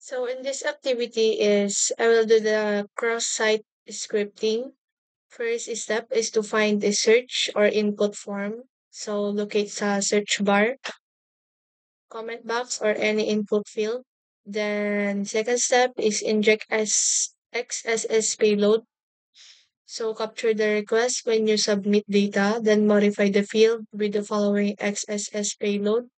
So in this activity is I will do the cross-site scripting. First step is to find the search or input form. So locate sa search bar, comment box, or any input field. Then second step is inject as XSS payload. So capture the request when you submit data, then modify the field with the following XSS payload,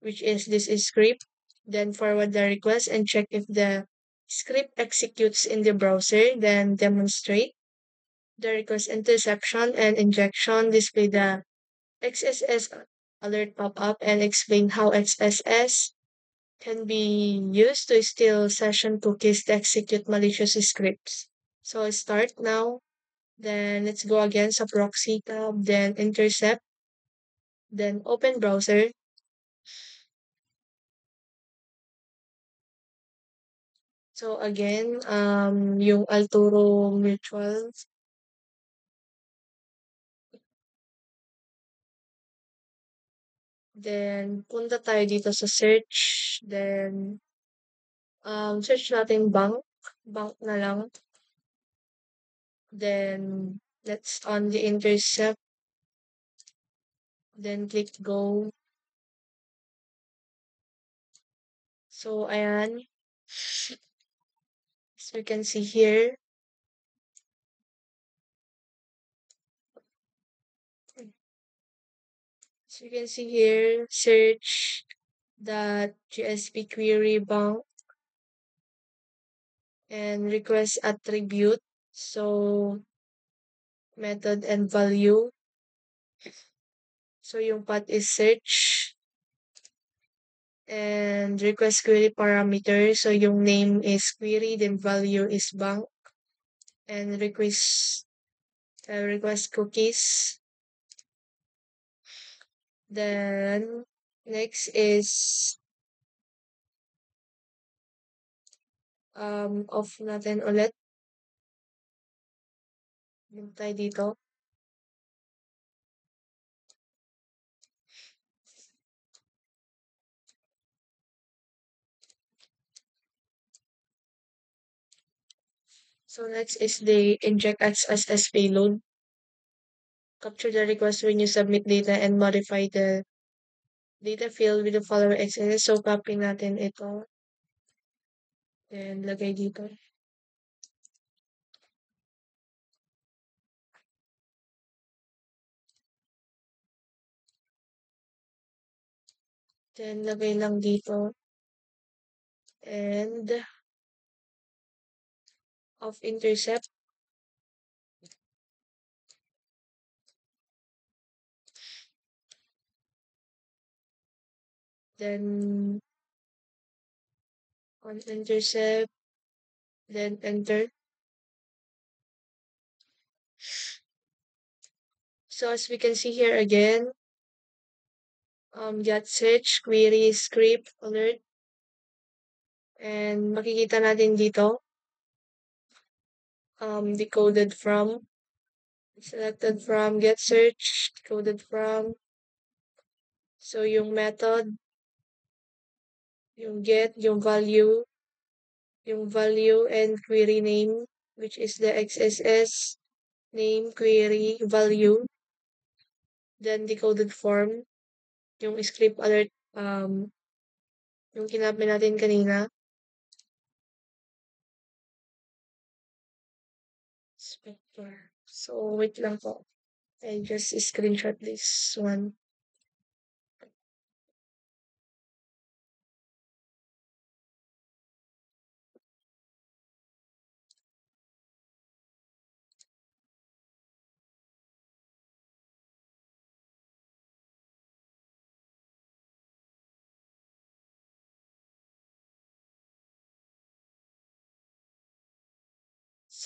which is this is script. Then forward the request and check if the script executes in the browser, then demonstrate the request interception and injection, display the XSS alert pop-up, and explain how XSS can be used to steal session cookies to execute malicious scripts. So start now, then let's go again sa proxy tab, then intercept, then open browser. So again, yung Alturo Mutual. Then punta tayo dito sa search. Then search natin bank. Bank na lang. Then let's on the intercept. Then click go. So ayan. As we can see here. So you can see here, search that GSP query bank and request attribute. So method and value. So yung path is search and request query parameter. So yung name is query, then value is bank, and request cookies. Then next is off natin ulit. Yung tayo dito. So next is the inject XSS payload. Capture the request when you submit data and modify the data field with the following XSS. So copy natin ito. And lagay dito. Then lagay lang dito. And of intercept. Then on intercept. Then enter. So as we can see here again, get search, query, script, alert. And makikita natin dito, decoded from, selected from, get search, decoded from. So yung method, yung get, yung value and query name, which is the XSS name, query, value. Then decoded form, yung script alert, yung kinapin natin kanina. Spectre. So, wait lang po. I just screenshot this one.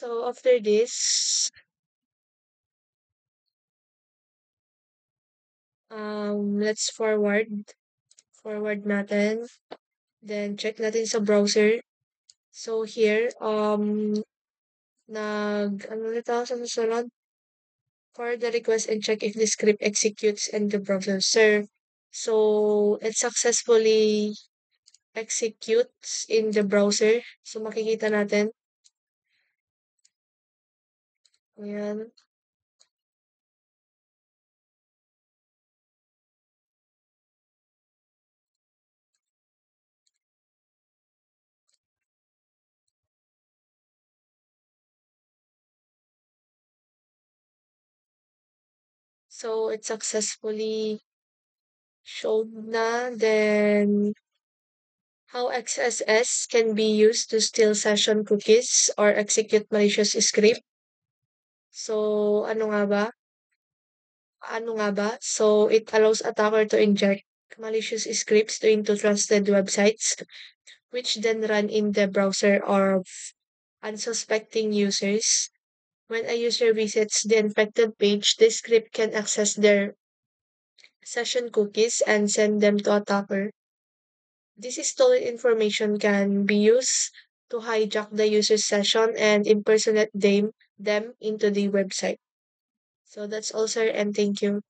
So, after this, let's forward natin. Then, check natin sa browser. So, here, ano ulit ako sa susunod? For the request and check if the script executes in the browser. So, it successfully executes in the browser. So, makikita natin. Ayan. So, it successfully showed na. Then, how XSS can be used to steal session cookies or execute malicious script. So, ano nga ba? So, it allows attacker to inject malicious scripts into trusted websites, which then run in the browser of unsuspecting users. When a user visits the infected page, the script can access their session cookies and send them to attacker. This stolen information can be used to hijack the user's session and impersonate them into the website. So that's all, sir, and thank you.